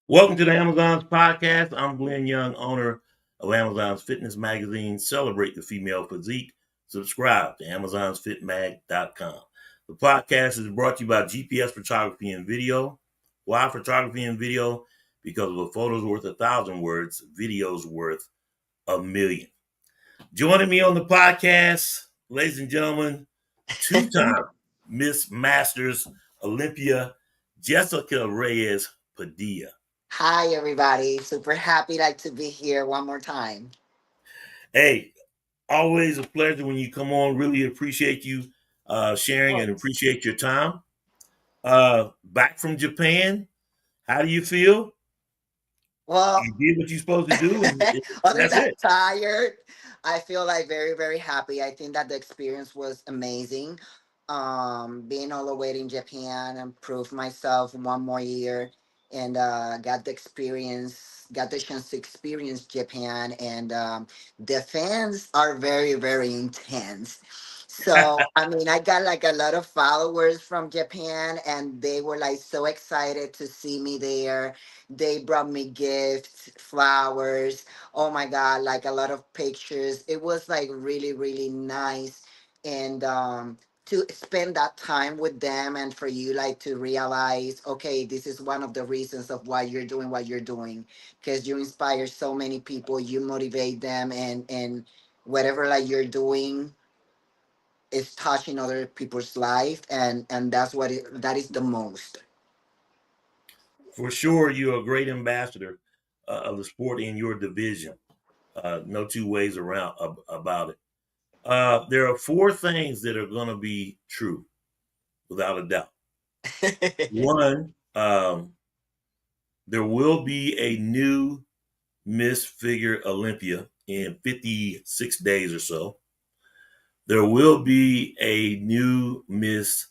Welcome to the Amazon's podcast. I'm Glenn Young, owner of Amazon's fitness magazine. Celebrate the female physique. Subscribe to Amazon'sFitMag.com. The podcast is brought to you by GPS Photography and Video. Why photography and video? Because of a photo's worth 1,000 words, video's worth 1,000,000. Joining me on the podcast, ladies and gentlemen, two-time Miss Masters Olympia, Jessica Reyes Padilla. Hi, everybody. Super happy to be here one more time. Hey, always a pleasure when you come on. Really appreciate you sharing and Oh. appreciate your time. Back from Japan, how do you feel? Well, You did what you're supposed to do, and other that's than it. tired, I feel like very, very happy. I think that the experience was amazing. Being all the way in Japan and prove myself one more year and got the chance to experience Japan. And the fans are very, very intense. So, I mean, I got like a lot of followers from Japan, and they were like so excited to see me there. They brought me gifts, flowers. Oh my God, like a lot of pictures. It was like really, really nice. And to spend that time with them and for you like to realize, okay, this is one of the reasons of why you're doing what you're doing. Because you inspire so many people, you motivate them and whatever like you're doing is touching other people's life and that is the most. For sure, you're a great ambassador of the sport in your division. No two ways around about it. There are four things that are going to be true without a doubt. One, there will be a new Miss Figure Olympia in 56 days or so. There will be a new Miss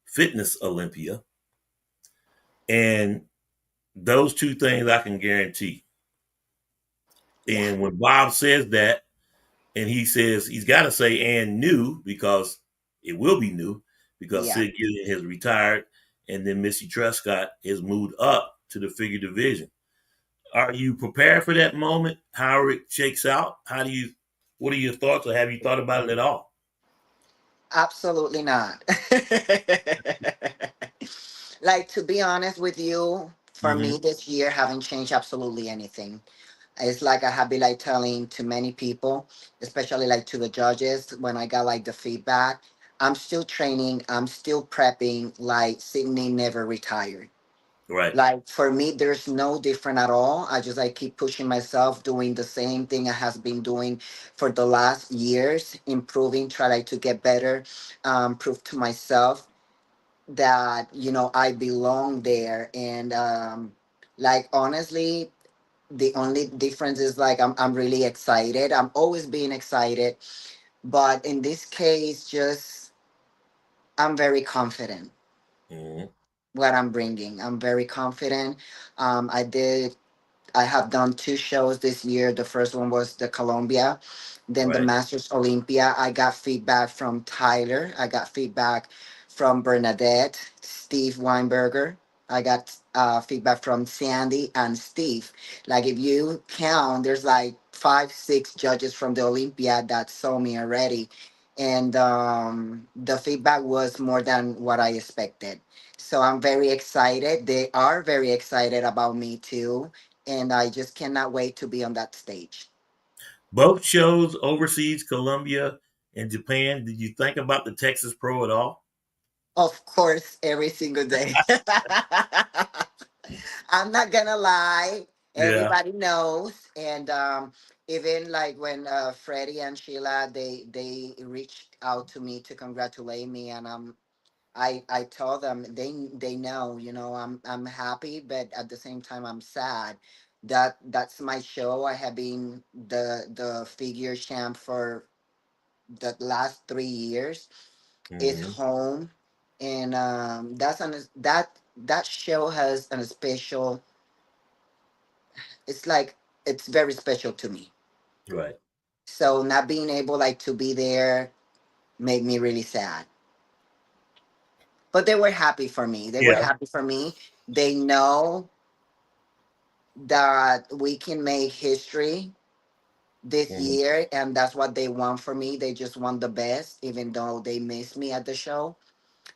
Fitness Olympia. And those two things I can guarantee. Yeah. And when Bob says that, and he says he's got to say and new because it will be new because Yeah. Sid Gillian has retired and then Missy Trescott has moved up to the figure division. Are you prepared for that moment? How it shakes out? What are your thoughts or have you thought about it at all? Absolutely not. Like, to be honest with you, for me Mm-hmm. this year haven't changed absolutely anything. It's like I have been like telling to many people, especially like to the judges when I got like the feedback. I'm still training, I'm still prepping, like Sydney never retired. Right. Like for me, there's no different at all. I just like keep pushing myself, doing the same thing I has been doing for the last years, improving, try like to get better, prove to myself that I belong there. And like honestly, the only difference is like I'm really excited. I'm always being excited, but in this case, just I'm very confident Mm-hmm. what I'm bringing. I'm very confident. I have done two shows this year. The first one was the Columbia, then the Right. Masters Olympia. I got feedback from Tyler. I got feedback from Bernadette, Steve Weinberger. I got feedback from Sandy and Steve. Like if you count, there's like five, six judges from the Olympia that saw me already, and the feedback was more than what I expected. So I'm very excited. They are very excited about me too, and I just cannot wait to be on that stage. Both shows overseas, Colombia and Japan. Did you think about the Texas Pro at all? Of course, every single day. I'm not gonna lie. Yeah. Everybody knows, and even like when Freddie and Sheila they reached out to me to congratulate me, and I told them they know, I'm happy, but at the same time I'm sad. That's my show. I have been the figure champ for the last 3 years. It's Mm-hmm. home, and that show has a special. It's like it's very special to me. Right. So not being able like to be there made me really sad. But they were happy for me. They were Yeah. happy for me. They know that we can make history this Hmm. year, and that's what they want for me. They just want the best, even though they miss me at the show.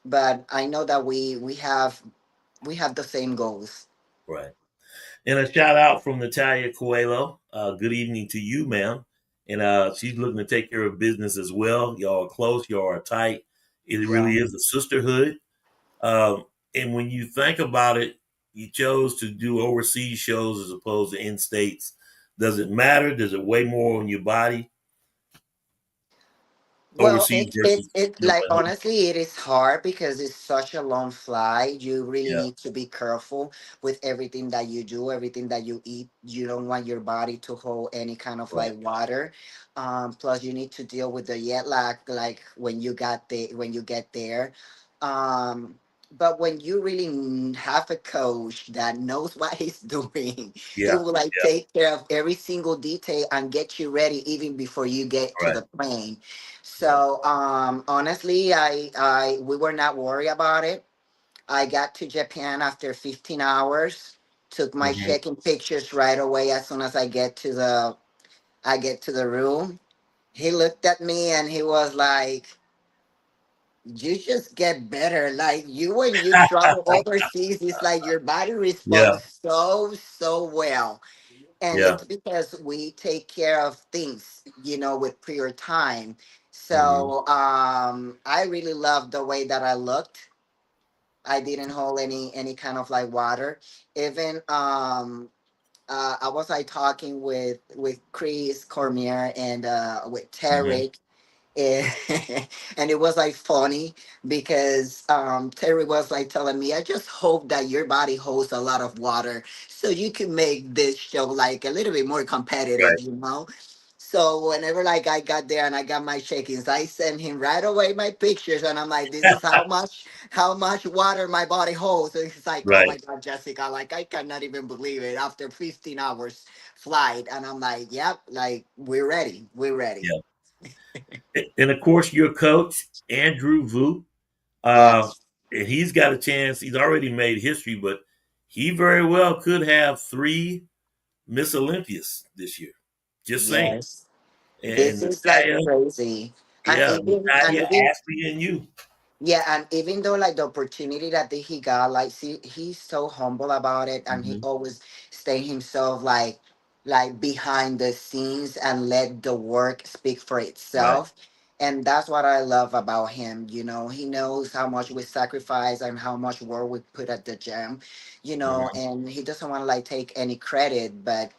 But I know that we have the same goals. Right. And a shout out from Natalia Coelho. Good evening to you, ma'am. And she's looking to take care of business as well. Y'all are close. Y'all are tight. It Yeah. really is a sisterhood. And when you think about it, you chose to do overseas shows as opposed to in states. Does it matter? Does it weigh more on your body Well, overseas it versus it you know, like at home? honestly, it is hard because it's such a long flight. You really Yeah, need to be careful with everything that you do, everything that you eat. You don't want your body to hold any kind of right. like water. Plus, you need to deal with the jet lag, like when you get there. Um, but when you really have a coach that knows what he's doing, he Yeah, will like yeah, take care of every single detail and get you ready even before you get to right, the plane. right. So honestly, I we were not worried about it. I got to Japan after 15 hours. Took my Hmm. check-in pictures right away as soon as I get to the room. He looked at me and he was like, "You just get better. Like you when you travel overseas, it's like your body Yeah, responds so well." And yeah. it's because we take care of things, with prior time. Hmm. So I really loved the way that I looked. I didn't hold any kind of like water. Even I was like talking with Chris Cormier and with Hmm. Terry, and, and it was like funny because Terry was like telling me, I just hope that your body holds a lot of water so you can make this show like a little bit more Right. competitive. So whenever like I got there and I got my shakings, I sent him right away my pictures and I'm like, this is how much water my body holds. And he's like, oh Right. my God, Jessica, like I cannot even believe it after 15 hours flight. And I'm like, yep, like we're ready. We're ready. Yeah. And of course, your coach, Andrew Vu, uh, Yes. and he's got a chance. He's already made history, but he very well could have three Miss Olympias this year. Just saying. Yes. And This is like Natalia, crazy. And yeah, even and Natalia, even Ashley, and you. yeah, and even though like the opportunity that he got, like see he's so humble about it and he Hmm. always stay himself like behind the scenes and let the work speak for Right. itself. And that's what I love about him. He knows how much we sacrifice and how much work we put at the gym, Hmm. and he doesn't want to like take any credit, but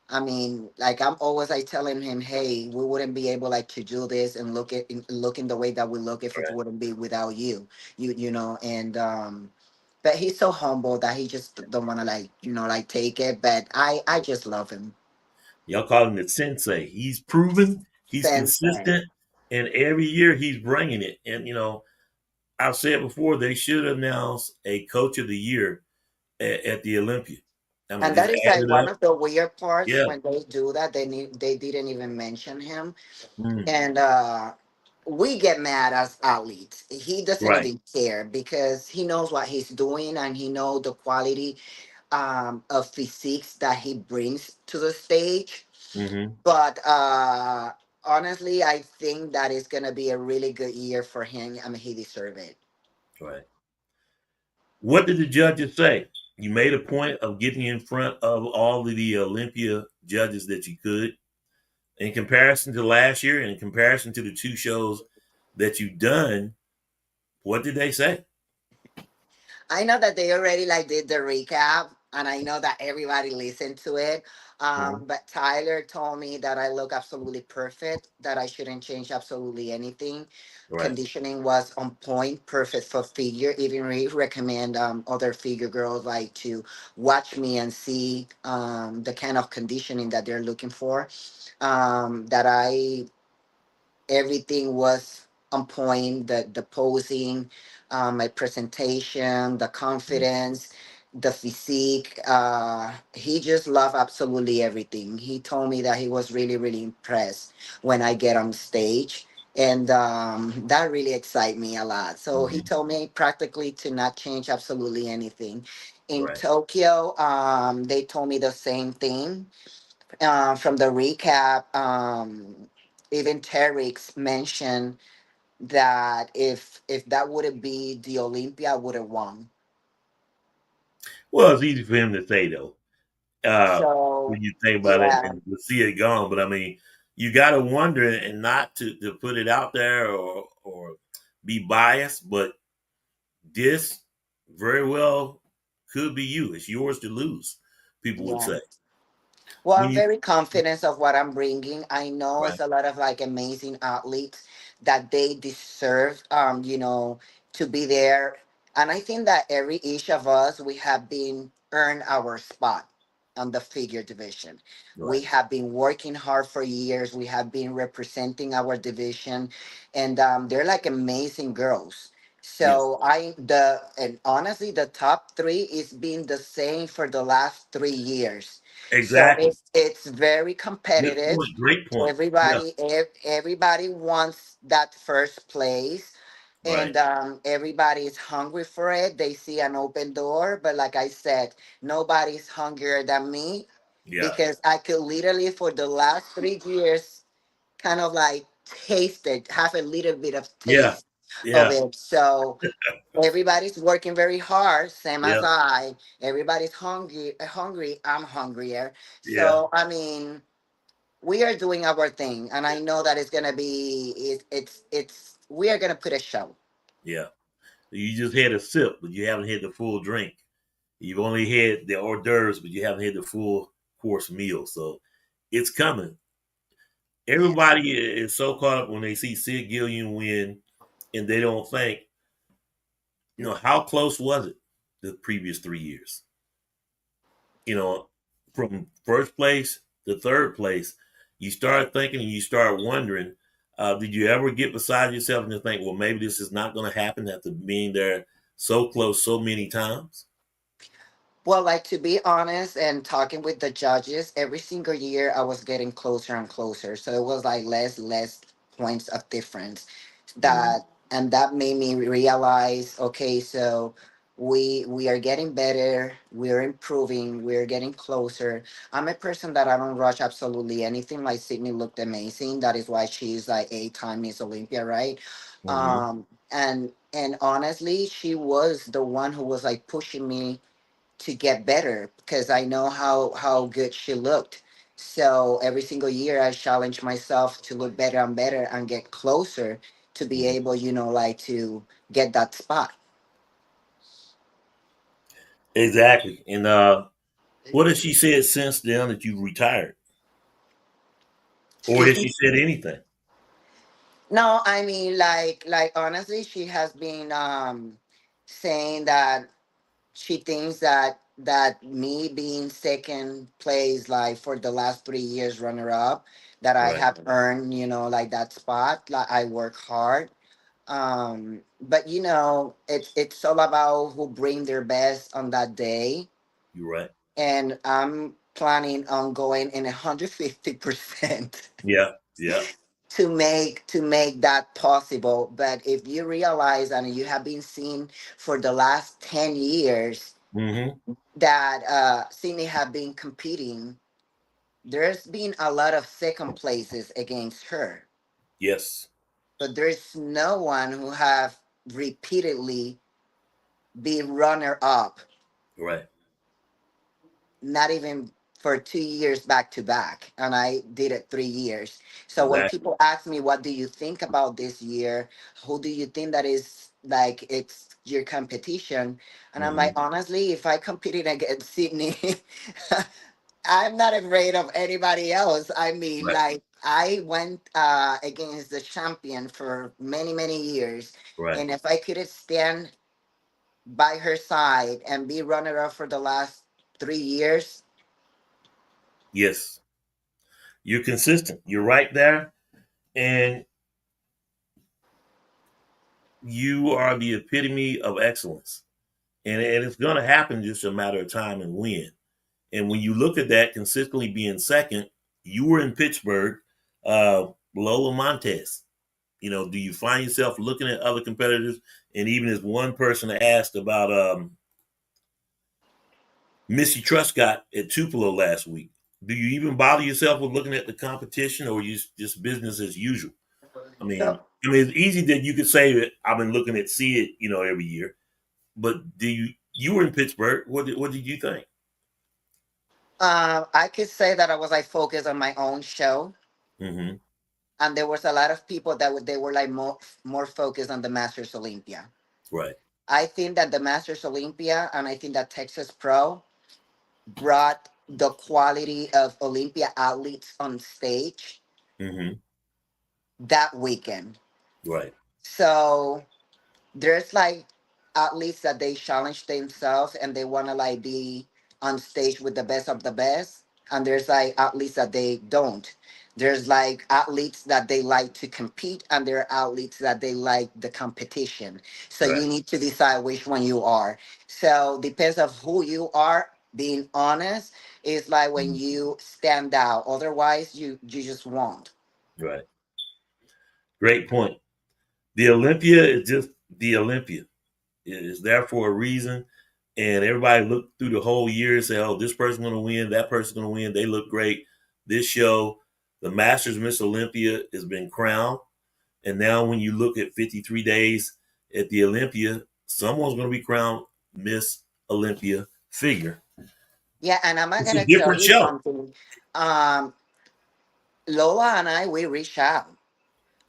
I mean, like I'm always like telling him, "Hey, we wouldn't be able like to do this and look in the way that we look if it Right. wouldn't be without you." And but he's so humble that he just don't want to like take it. But I just love him, Y'all call him the sensei. He's proven, he's Sensei. consistent, and every year he's bringing it. And, I've said before, they should announce a coach of the year at the Olympia. I mean, And just that is add like it one up. of the weird parts Yeah. when they do that. They didn't even mention him. Mm. And we get mad as athletes. He doesn't Right. even care because he knows what he's doing and he knows the quality of physiques that he brings to the stage. Hmm. But honestly, I think that it's gonna be a really good year for him. I mean, he deserves it. Right. What did the judges say? You made a point of getting in front of all of the Olympia judges that you could. In comparison to last year and in comparison to the two shows that you've done, what did they say? I know that they already like did the recap, and I know that everybody listened to it. Mhm. But Tyler told me that I look absolutely perfect, that I shouldn't change absolutely anything. Right. Conditioning was on point, perfect for figure. Even recommend other figure girls like to watch me and see the kind of conditioning that they're looking for. That I everything was on point, the posing, my presentation, the confidence, the physique. He just loved absolutely everything. He told me that he was really really impressed when I get on stage. and that really excited me a lot. So he Hmm. told me practically to not change absolutely anything. In Right. Tokyo, they told me the same thing. From the recap, even Terix mentioned that if that would be the Olympia, I would have won. Well, it's easy for him to say though. So When you think about it yeah, and to see it gone, but I mean, you got to wonder and not to put it out there or be biased, but this very well could be you. It's yours to lose. People would yeah. say Well, when I'm you very confident of what I'm bringing. I know right. it's a lot of like amazing athletes that they deserve, to be there. And I think that every each of us, we have been earned our spot on the figure division. We Right. have been working hard for years. We have been representing our division, and they're like amazing girls. Yes. So and honestly, the top three is been the same for the last 3 years, so Exactly. it's very Good competitive. point. Great point. Yeah. Everybody wants that first place, Right. and everybody is hungry for it. They see an open door, but like I said, nobody's hungrier than me, Yeah. because I could literally for the last 3 years kind of like taste it, have a little bit of Yeah. taste of Yeah. it. So everybody's working very hard, same as Yeah. I. Everybody's hungry. I'm hungrier. Yeah. So I mean, we are doing our thing, and I know that it's gonna be. It's. We are gonna put a show. Yeah. You just had a sip, but you haven't had the full drink. You've only had the hors d'oeuvres, but you haven't had the full course meal. So it's coming. Yes. Everybody is so caught up when they see Sid Gillian win, and they don't think, how close was it the previous 3 years? You know, from first place to third place, you start thinking and you start wondering, did you ever get beside yourself and just think, well, maybe this is not going to happen after being there so close so many times? Well, like to be honest and talking with the judges, every single year I was getting closer and closer. So it was like less points of difference. Mm-hmm. That made me realize, okay, so we are getting better, we're improving, we're getting closer. I'm a person that I don't rush absolutely anything. Like Sydney looked amazing. That is why she's like 8 time Miss Olympia, right? Mm-hmm. And honestly, she was the one who was like pushing me to get better, because I know how good she looked. So every single year I challenge myself to look better and better and get closer to be Mm-hmm. able, like to get that spot. Exactly. And what has she said since then that you retired? Or Excuse has me? she said anything? No, I mean, like honestly, she has been saying that she thinks that me being second place like for the last 3 years runner up, that I Right. have earned, like that spot. Like I work hard, but it's all about who bring their best on that day, You're right. and I'm planning on going in 150% Yeah. Yeah. to make that possible. But if you realize and you have been seen for the last 10 years Mm-hmm. that Sydney have been competing, there's been a lot of second places against her, Yes. but there's no one who have repeatedly been runner up, Right. not even for 2 years back to back, and I did it 3 years. So when Exactly. people ask me what do you think about this year, who do you think that is like it's your competition, and I'm like, Mm-hmm. honestly, if I competed against Sydney, I'm not afraid of anybody else. I mean, Right. like I went against the champion for many, many years. Right. And if I could stand by her side and be runner up for the last 3 years, Yes. You're consistent. You're right there. And you are the epitome of excellence. And it's going to happen just a matter of time and when. And when you look at that consistently being second, you were in Pittsburgh, Lola Montez. Do you find yourself looking at other competitors? And even as one person asked about Missy Truscott at Tupelo last week, do you even bother yourself with looking at the competition, or you just business as usual? I So, mean, it's easy that you could say that I've been looking at see it, every year. But do you were in Pittsburgh? What did you think? I could say that I was like focused on my own show, Mm-hmm. and there was a lot of people that they were like more focused on the Masters Olympia. Right. I think that the Masters Olympia and I think that Texas Pro brought the quality of Olympia athletes on stage Mm-hmm. that weekend. Right. So there's like athletes that they challenge themselves and they want to like be on stage with the best of the best, and there's like athletes that they don't. There's like athletes that they like to compete, and there are athletes that they like the competition. So Right. you need to decide which one you are. So depends of who you are. Being honest is like when Mhm. you stand out, otherwise you just won't. Right. Great point. The Olympia is just the Olympia. It is there for a reason. And everybody look through the whole year and say, oh, this person's going to win, that person's going to win. They look great. This show, the Masters Miss Olympia, has been crowned. And now when you look at 53 days at the Olympia, someone's going to be crowned Miss Olympia figure. Yeah, and I'm not It's a gonna tell different you show. something. Um, Lola and I, we reached out.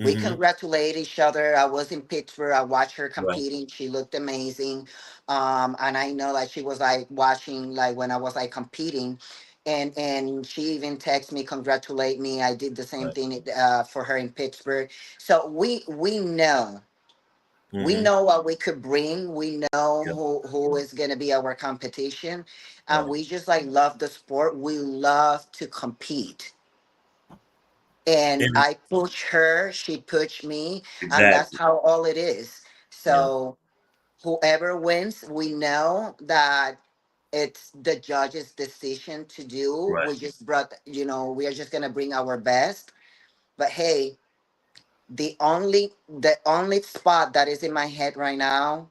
We Mm-hmm. congratulate each other. I was in Pittsburgh. I watched her Right. competing. She looked amazing. And I know like she was like watching like when I was like competing. And she even texted me, congratulate me. I did the same Right. thing for her in Pittsburgh. So we Mm-hmm. know what we could bring. We know Yeah. who is gonna be our competition. And Right. we just like love the sport. We love to compete, and And I push her, she pushed me, and that's exactly. how all it is. Yeah. So whoever wins, we know that it's the judge's decision to do. Right. We just brought, we are just gonna bring our best. But hey, the only spot that is in my head right now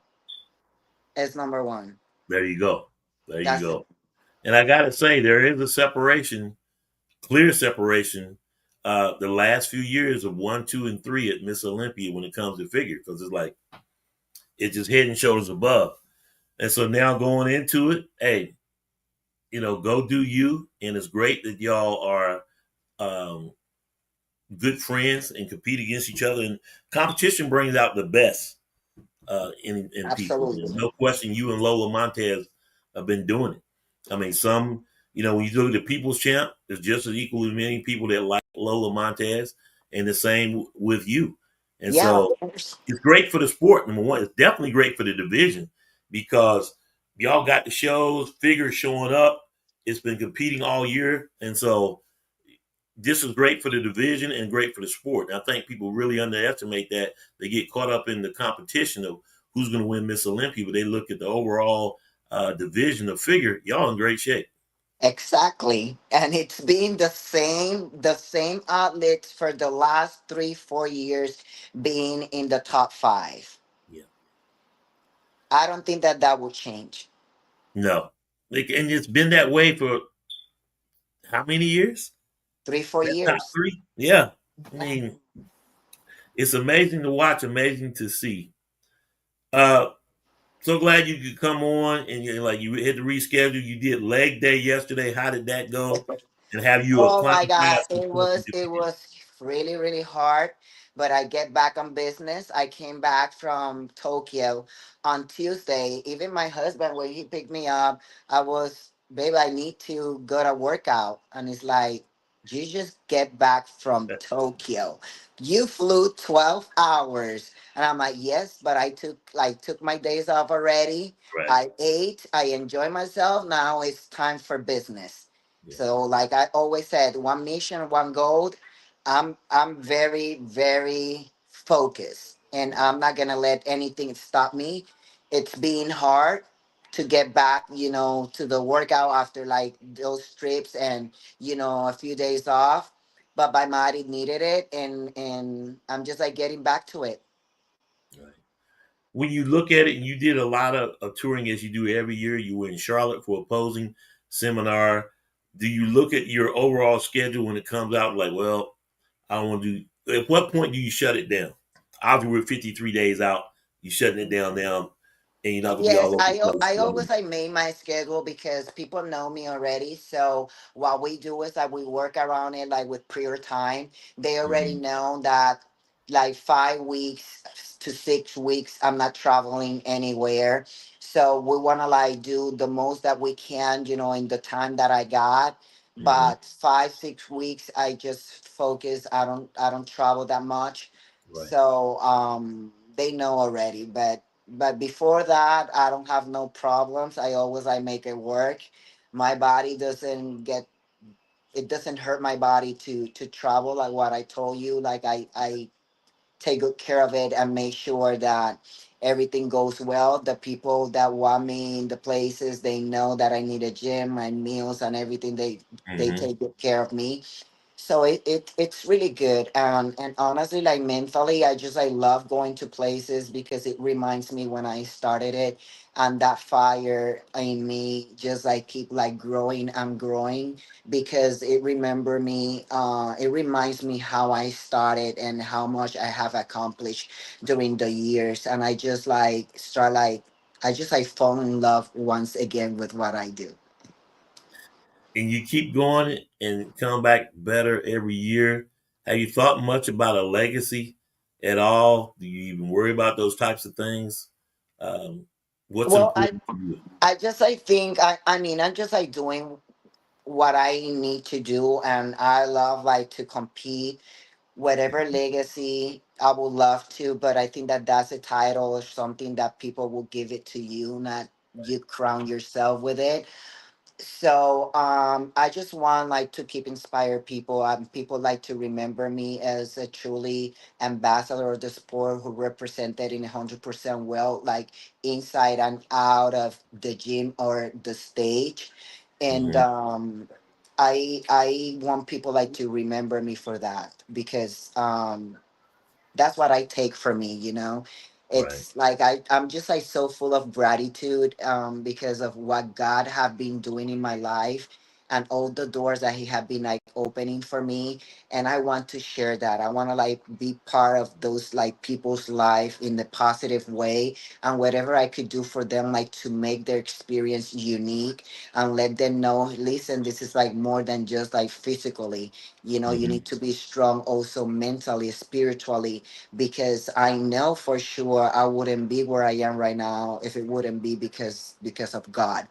is number one. There you go. There you That's it. go. And I got to say, there is a separation, clear separation, the last few years of 1, 2, and 3 at Miss Olympia when it comes to figure, because it's like, it's just head and shoulders above. And so now going into it, hey, go do you. And it's great that y'all are um, good friends and compete against each other. And competition brings out the best in people. Absolutely. There's no question you and Lola Montez have been doing it. I mean, when you look at the People's Champ, there's just as equally many people that like Lola Montez, and the same with you. And Yeah, of so course. it's great for the sport. Number one, it's definitely great for the division because y'all got the shows, figures showing up. It's been competing all year, and so this is great for the division and great for the sport. And I think people really underestimate that. They get caught up in the competition of who's going to win Miss Olympia, but they look at the overall division of figure. Y'all in great shape. Exactly. And it's been the same outlets for the last 3, 4 years being in the top five. Yeah. I don't think that that will change. No. And it's been that way for how many years? Three, four That top years. three? Yeah. I Yeah. mean, it's amazing to watch, amazing to see. Uh, so glad you could come on and you had to reschedule. You did leg day yesterday. How did that go? And have you Oh my acclimatized God, some it stuff was into it figure? was really really hard, but I get back on business. I came back from Tokyo on Tuesday. Even my husband, when he picked me up, I was, babe, I need to go to workout, and it's like, you just get back from Tokyo. You flew 12 hours, and I'm like, yes, but I took my days off already. Right. I ate. I enjoy myself. Now it's time for business. Yeah. So like I always said, one mission, one goal. I'm very, very focused, and I'm not gonna let anything stop me. It's been hard to get back, to the workout after like those trips and a few days off. but my body needed it, and I'm just like getting back to it. Right. When you look at it, and you did a lot of touring as you do every year. You were in Charlotte for a posing seminar. Do you look at your overall schedule when it comes out like, well, I don't want to do? At what point do you shut it down? Obviously, we're 53 days out. You shutting it down now, and you're not gonna be Yes, all over the place. I always I made my schedule because people know me already. So what we do is that we work around it like with prior time. They already Mm-hmm. know that like 5 weeks to 6 weeks I'm not traveling anywhere. So we want to like do the most that we can, in the time that I got. Mm-hmm. But 5 6 weeks I just focus. I don't travel that much. Right. So they know already, but before that I don't have no problems. I make it work. My body doesn't get, it doesn't hurt my body to travel, like what I told you. Like I take good care of it and make sure that everything goes well. The people that want me in the places, they know that I need a gym and meals and everything. They Mm-hmm. take good care of me. So it's really good. And honestly, like mentally, I love going to places because it reminds me when I started it, and that fire in me just like keep like growing and growing, because it reminds me how I started and how much I have accomplished during the years. And I just like fall in love once again with what I do. And you keep going and come back better every year. Have you thought much about a legacy at all? Do you even worry about those types of things? Um, what's Well, I important to you? I just I think I mean I'm just like doing what I need to do, and I love like to compete. Whatever legacy I would love to, but I think that that's a title or something that people will give it to you, not you crown yourself with it. So I just want like to keep inspire people. People like to remember me as a truly ambassador of the sport who represented in 100% well, like inside and out of the gym or the stage. And Mm-hmm. I want people like to remember me for that, because that's what I take for me. Right. It's like I'm just like so full of gratitude, because of what God have been doing in my life and all the doors that he have been like opening for me. And I want to share that. I want to like be part of those like people's life in the positive way, and whatever I could do for them, like to make their experience unique, and let them know, listen, this is like more than just like physically. You Mm-hmm. need to be strong also mentally, spiritually, because I know for sure I wouldn't be where I am right now if it wouldn't be because of God.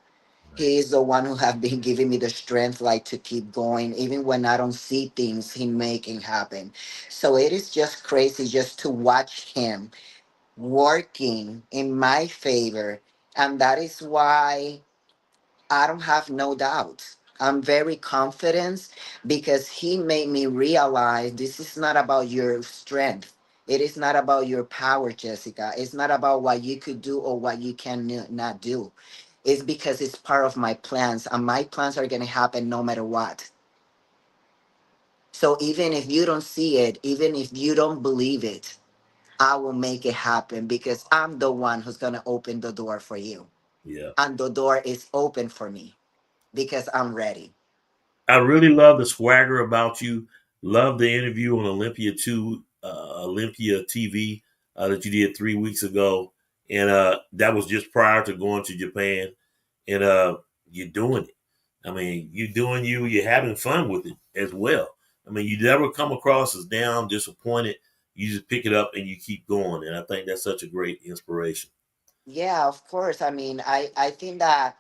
Right. He is the one who have been giving me the strength like to keep going, even when I don't see things he making happen. So it is just crazy just to watch him working in my favor. And that is why I don't have no doubt. I'm very confident, because he made me realize this is not about your strength. It is not about your power, Jessica. It's not about what you could do or what you can not do. It's because it's part of my plans, and my plans are going to happen no matter what. So even if you don't see it, even if you don't believe it, I will make it happen, because I'm the one who's going to open the door for you. Yeah. And the door is open for me because I'm ready. I really love the swagger about you. Love the interview on Olympia 2, Olympia TV that you did 3 weeks ago. And that was just prior to going to Japan. And you're doing it. I mean, you're doing you, you're having fun with it as well. I mean, you never come across as down, disappointed. You just pick it up and you keep going. And I think that's such a great inspiration. Yeah, of course. I mean, I think that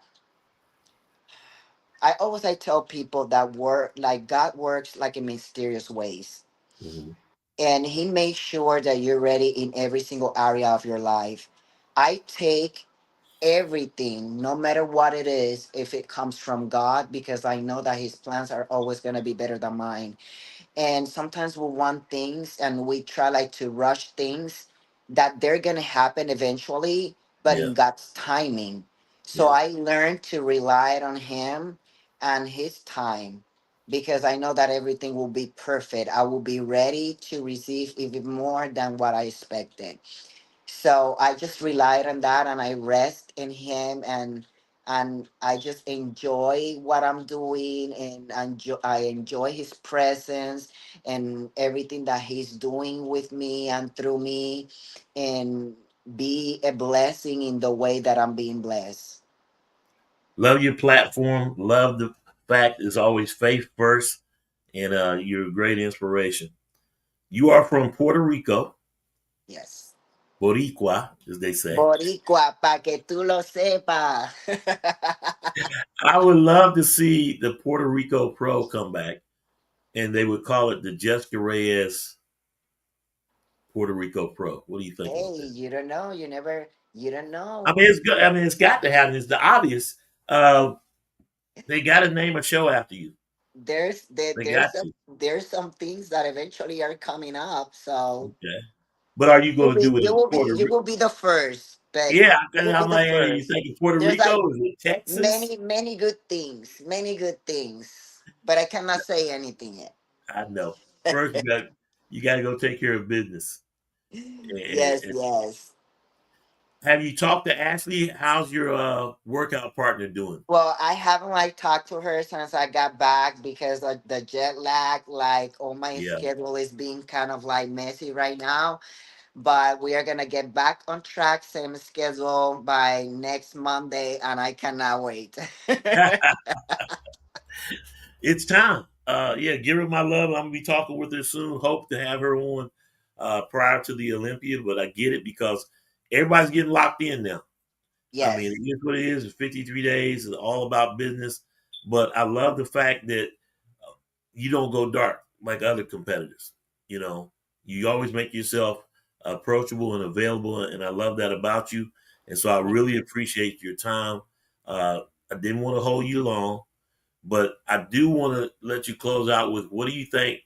I tell people that work like God works like in mysterious ways. Mm-hmm. And he makes sure that you're ready in every single area of your life. I take everything, no matter what it is, if it comes from God, because I know that his plans are always gonna be better than mine. And sometimes we want things and we try like to rush things that they're gonna happen eventually, but Yeah. in God's timing. So Yeah. I learned to rely on him and his time. because I know that everything will be perfect. I will be ready to receive even more than what I expected. So I just relied on that, and I rest in him, and I just enjoy what I'm doing, and I enjoy his presence and everything that he's doing with me and through me, and be a blessing in the way that I'm being blessed. Love your platform. Love the fact it's always faith first, and you're a great inspiration. You are from Puerto Rico, Yes. Boricua, as they say. Boricua, pa' que tú lo sepas. I would love to see the Puerto Rico Pro come back, and they would call it the Jessica Reyes Puerto Rico Pro. What do you think Hey, about that? you don't know. You don't I know. mean, it's good. I mean, it's got to happen. It's the obvious. Uh, they got to name a show after you. They got to. There's some things that eventually are coming up. So Okay. But are you going to do it in Puerto you Rico? will be the first, but Yeah, you will be I'm the like, hey, you first. thinking Puerto There's Rico? like Is it Texas? many good things, many good things, but I cannot say anything yet. I know. First, you got to go take care of business. Yes, And yes. have you talked to Ashley? How's your workout partner doing? Well, I haven't like talked to her since I got back because of the jet lag. Like, all my Yeah. schedule is being kind of like messy right now. But we are gonna get back on track, same schedule by next Monday, and I cannot wait. It's time. Yeah, give her my love. I'm gonna be talking with her soon. Hope to have her on prior to the Olympia, but I get it because everybody's getting locked in now. I mean, Yes. it is what it is. It's 53 days. It's all about business. But I love the fact that you don't go dark like other competitors. You know, you always make yourself approachable and available, and I love that about you. And so I really appreciate your time. I didn't want to hold you long, but I do want to let you close out with what do you think?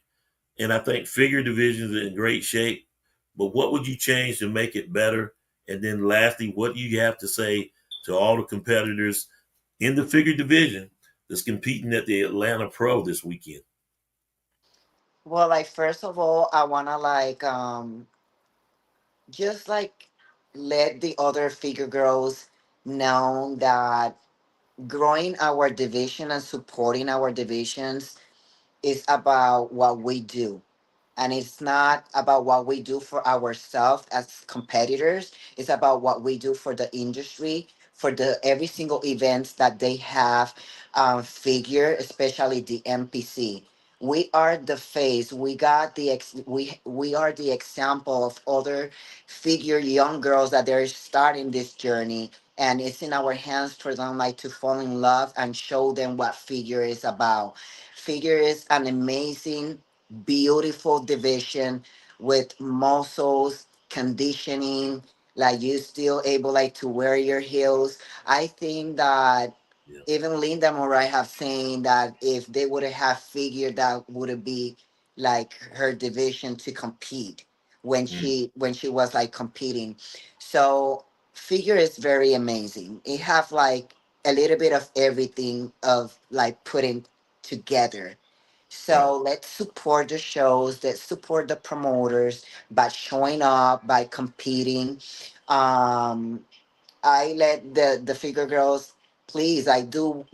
And I think figure divisions are in great shape, but what would you change to make it better? And then lastly, what do you have to say to all the competitors in the figure division that's competing at the Atlanta Pro this weekend? Well, like, first of all, I wanna like just like let the other figure girls know that growing our division and supporting our divisions is about what we do, and it's not about what we do for ourselves as competitors. It's about what we do for the industry, for the every single events that they have, figure, especially the MPC. We are the face. We got we are the example of other figure young girls that they're starting this journey, and it's in our hands for them like to fall in love and show them what figure is about. Figure is an amazing, beautiful division with muscles, conditioning, like you still able like to wear your heels. I think that Yeah. even Linda Moray have saying that if they would have figured that would be like her division to compete Mm, when she was like competing. So figure is very amazing. It have like a little bit of everything of like putting together. right. So let's support the shows, let's support the promoters by showing up, by competing. Um, I let the figure girls, please, I do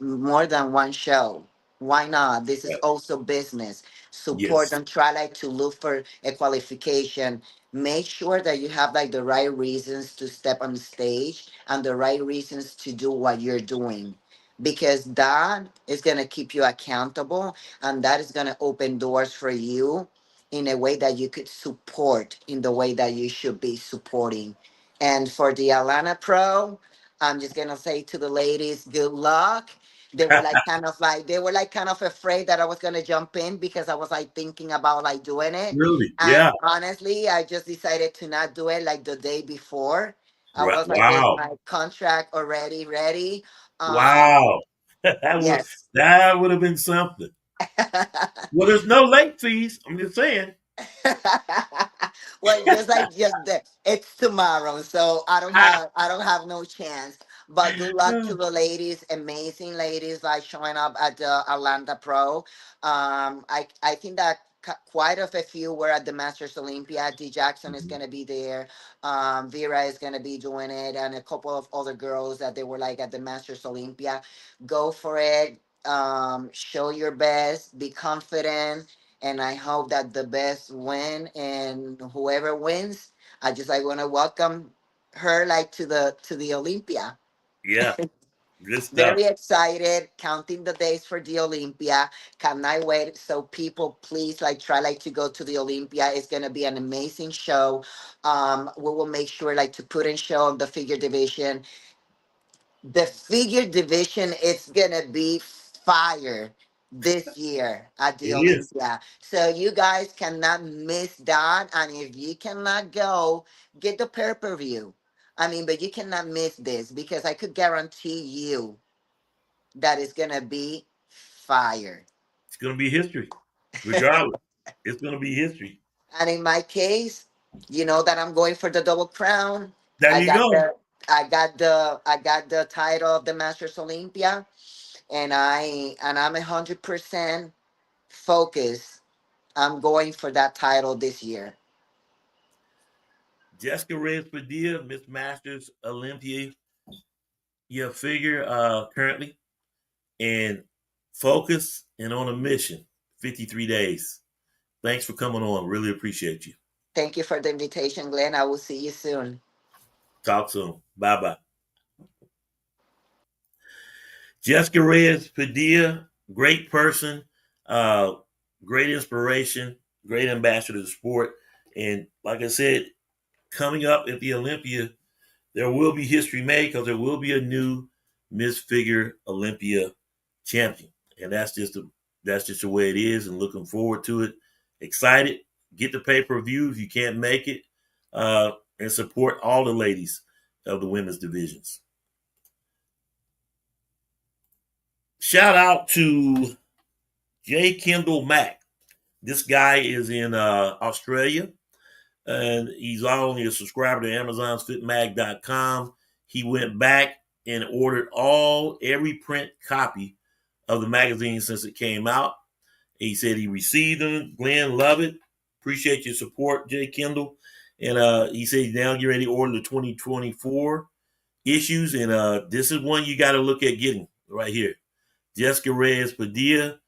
more than one show. Why not? This is Right. also business. Support Yes. and try like to look for a qualification. Make sure that you have like the right reasons to step on the stage and the right reasons to do what you're doing. Because that is gonna keep you accountable, and that is gonna open doors for you in a way that you could support in the way that you should be supporting. And for the Atlanta Pro, I'm just gonna say to the ladies, good luck. They were like kind of afraid that I was gonna jump in because I was like thinking about like doing it. Really? And Yeah. honestly, I just decided to not do it like the day before. I Right. was like getting Wow. my contract already ready. Um, Wow. yes. That would have been something. Well, there's no late fees. I'm just saying. Well, just like just the, it's tomorrow, so I don't have no chance. But good luck to the ladies, amazing ladies, like showing up at the Atlanta Pro. I think that quite of a few were at the Masters Olympia. D Jackson is Mhm. going to be there. Vera is going to be doing it, and a couple of other girls that they were like at the Masters Olympia. Go for it. Show your best. Be confident, and I hope that the best win. And whoever wins, I just like want to welcome her like to the Olympia. Yeah, good stuff. Very excited, counting the days for the Olympia. Cannot wait. So people, please like try like to go to the Olympia. It's gonna be an amazing show. We will make sure like to put in show on the figure division. The figure division is gonna be fire this year at It the is. Olympia. So you guys cannot miss that. And if you cannot go, get the pay-per-view. I mean, but you cannot miss this because I could guarantee you that it's gonna be fire. It's going to be history, regardless. It's going to be history. And in my case, you know that I'm going for the double crown. There I you got go. I got the title of the Masters Olympia, and I'm 100% focused. I'm going for that title this year. Jessica Reyes Padilla, Miss Masters Olympia, your figure currently, and focus and on a mission. 53 days. Thanks for coming on. Really appreciate you. Thank you for the invitation, Glenn. I will see you soon. Talk soon. Bye bye. Jessica Reyes Padilla, great person, uh, great inspiration, great ambassador to the sport. And like I said, coming up at the Olympia, there will be history made because there will be a new Miss Figure Olympia champion, and that's just the way it is. And looking forward to it. Excited. Get the pay per view if you can't make it, and support all the ladies of the women's divisions. Shout out to J. Kendall Mack. This guy is in Australia, and he's not only a subscriber to Amazon'sFitMag.com. He went back and ordered every print copy of the magazine since it came out. He said he received them. Glenn, love it. Appreciate your support, Jay Kendall. And he said he's now getting ready to order the 2024 issues. And this is one you got to look at getting right here. Jessica Reyes Padilla.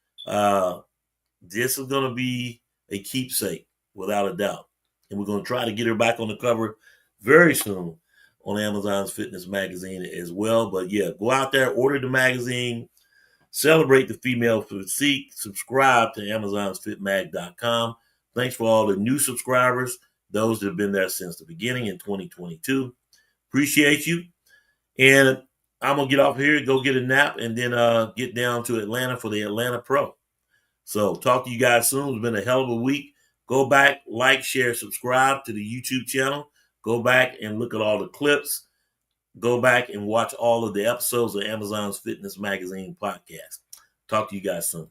This is going to be a keepsake, without a doubt. And we're going to try to get her back on the cover very soon on Amazon's Fitness Magazine as well. But yeah, go out there, order the magazine, celebrate the female physique, subscribe to Amazon'sFitMag.com. Thanks for all the new subscribers, those that have been there since the beginning in 2022. Appreciate you. And I'm going to get off here, go get a nap, and then get down to Atlanta for the Atlanta Pro. So talk to you guys soon. It's been a hell of a week. Go back, like, share, subscribe to the YouTube channel. Go back and look at all the clips. Go back and watch all of the episodes of Amazon's Fitness Magazine podcast. Talk to you guys soon.